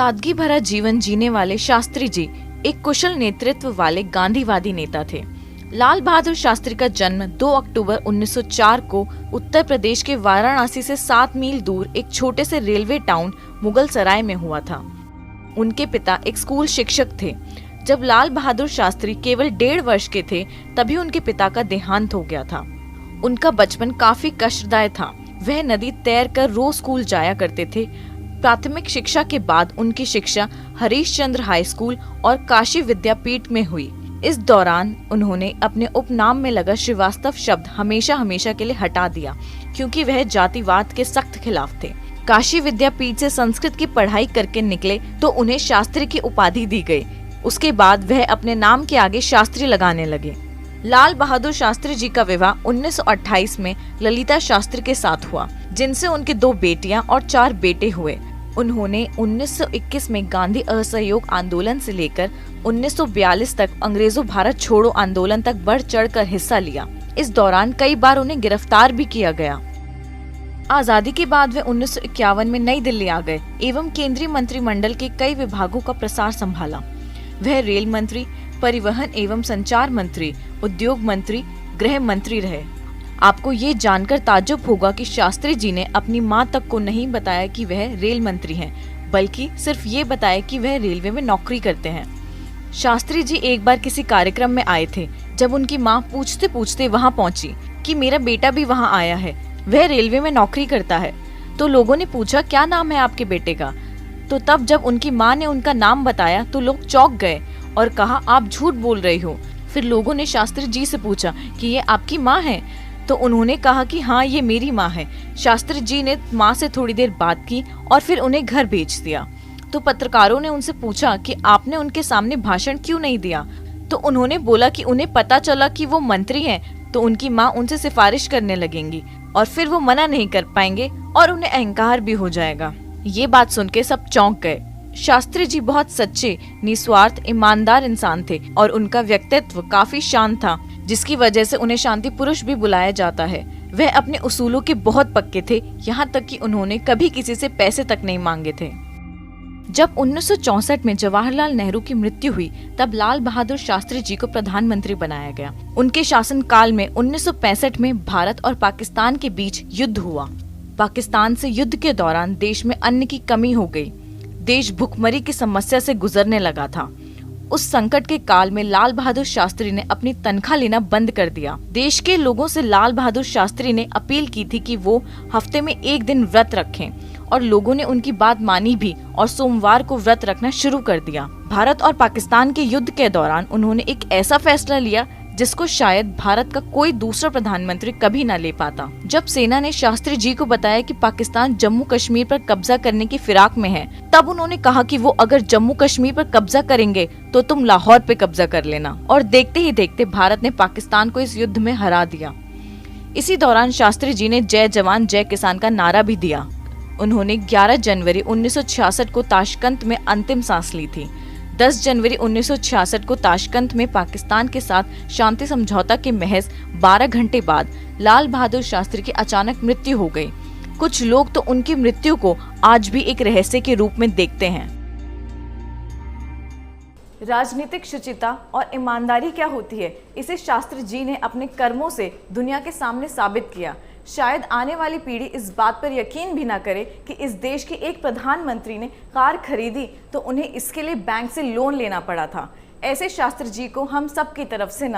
सादगी भरा जीवन जीने वाले शास्त्री जी एक कुशल नेतृत्व वाले गांधीवादी नेता थे। लाल बहादुर शास्त्री का जन्म 2 अक्टूबर 1904 को उत्तर प्रदेश के वाराणसी से 7 मील दूर एक छोटे से रेलवे टाउन मुगल सराय में हुआ था। उनके पिता एक स्कूल शिक्षक थे। जब लाल बहादुर शास्त्री केवल 1.5 वर्ष के थे तभी उनके पिता का देहांत हो गया था। उनका बचपन काफी कष्टदायक था। वह नदी तैर कर रोज स्कूल जाया करते थे। प्राथमिक शिक्षा के बाद उनकी शिक्षा हरीश चंद्र हाई स्कूल और काशी विद्यापीठ में हुई। इस दौरान उन्होंने अपने उपनाम में लगा श्रीवास्तव शब्द हमेशा के लिए हटा दिया, क्योंकि वह जातिवाद के सख्त खिलाफ थे। काशी विद्यापीठ से संस्कृत की पढ़ाई करके निकले तो उन्हें शास्त्री की उपाधि दी गई। उसके बाद वह अपने नाम के आगे शास्त्री लगाने लगे। लाल बहादुर शास्त्री जी का विवाह 1928 में ललिता शास्त्री के साथ हुआ, जिनसे उनकी 2 बेटियां और 4 बेटे हुए। उन्होंने 1921 में गांधी असहयोग आंदोलन से लेकर 1942 तक अंग्रेजों भारत छोड़ो आंदोलन तक बढ़ चढ़कर हिस्सा लिया। इस दौरान कई बार उन्हें गिरफ्तार भी किया गया। आजादी के बाद वे 1951 में नई दिल्ली आ गए एवं केंद्रीय मंत्रिमंडल के कई विभागों का प्रसार संभाला। वह रेल मंत्री, परिवहन एवं संचार मंत्री, उद्योग मंत्री, गृह मंत्री रहे। आपको ये जानकर ताज्जुब होगा कि शास्त्री जी ने अपनी मां तक को नहीं बताया कि वह रेल मंत्री हैं, बल्कि सिर्फ ये बताया कि वह रेलवे में नौकरी करते हैं। शास्त्री जी एक बार किसी कार्यक्रम में आए थे। जब उनकी मां पूछते पूछते वहां पहुंची कि मेरा बेटा भी वहां आया है, वह रेलवे में नौकरी करता है, तो लोगों ने पूछा क्या नाम है आपके बेटे का। तो तब जब उनकी मां ने उनका नाम बताया तो लोग चौंक गए और कहा आप झूठ बोल रही हो। फिर लोगों ने शास्त्री जी से पूछा कि ये आपकी माँ है, तो उन्होंने कहा कि हाँ ये मेरी माँ है। शास्त्री जी ने माँ से थोड़ी देर बात की और फिर उन्हें घर भेज दिया। तो पत्रकारों ने उनसे पूछा कि आपने उनके सामने भाषण क्यों नहीं दिया, तो उन्होंने बोला कि उन्हें पता चला कि वो मंत्री हैं तो उनकी माँ उनसे सिफारिश करने लगेंगी और फिर वो मना नहीं कर पाएंगे और उन्हें अहंकार भी हो जाएगा। ये बात सुन के सब चौंक गए। शास्त्री जी बहुत सच्चे, निस्वार्थ, ईमानदार इंसान थे और उनका व्यक्तित्व काफी शांत था, जिसकी वजह से उन्हें शांति पुरुष भी बुलाया जाता है। वह अपने उसूलों के बहुत पक्के थे, यहाँ तक कि उन्होंने कभी किसी से पैसे तक नहीं मांगे थे। जब 1964 में जवाहरलाल नेहरू की मृत्यु हुई तब लाल बहादुर शास्त्री जी को प्रधानमंत्री बनाया गया। उनके शासनकाल में 1965 में भारत और पाकिस्तान के बीच युद्ध हुआ। पाकिस्तान से युद्ध के दौरान देश में अन्न की कमी हो गई। देश भुखमरी की समस्या से गुजरने लगा था। उस संकट के काल में लाल बहादुर शास्त्री ने अपनी तनख्वाह लेना बंद कर दिया। देश के लोगों से लाल बहादुर शास्त्री ने अपील की थी कि वो हफ्ते में 1 दिन व्रत रखें और लोगों ने उनकी बात मानी भी और सोमवार को व्रत रखना शुरू कर दिया। भारत और पाकिस्तान के युद्ध के दौरान उन्होंने एक ऐसा फैसला लिया जिसको शायद भारत का कोई दूसरा प्रधानमंत्री कभी न ले पाता। जब सेना ने शास्त्री जी को बताया कि पाकिस्तान जम्मू कश्मीर पर कब्जा करने की फिराक में है, तब उन्होंने कहा कि वो अगर जम्मू कश्मीर पर कब्जा करेंगे तो तुम लाहौर पे कब्जा कर लेना। और देखते ही देखते भारत ने पाकिस्तान को इस युद्ध में हरा दिया। इसी दौरान शास्त्री जी ने जय जवान जय किसान का नारा भी दिया। उन्होंने 11 जनवरी 1966 को ताशकंद में अंतिम सांस ली थी। 10 जनवरी 1966 को ताशकंद में पाकिस्तान के साथ शांति समझौता के महज 12 घंटे बाद लाल बहादुर शास्त्री की अचानक मृत्यु हो गई। कुछ लोग तो उनकी मृत्यु को आज भी एक रहस्य के रूप में देखते हैं। राजनीतिक शुचिता और ईमानदारी क्या होती है, इसे शास्त्री जी ने अपने कर्मों से दुनिया के सामने साबित किया। शायद आने वाली पीढ़ी इस बात पर यकीन भी ना करे कि इस देश के एक प्रधानमंत्री ने कार खरीदी तो उन्हें इसके लिए बैंक से लोन लेना पड़ा था। ऐसे शास्त्री जी को हम सब की तरफ से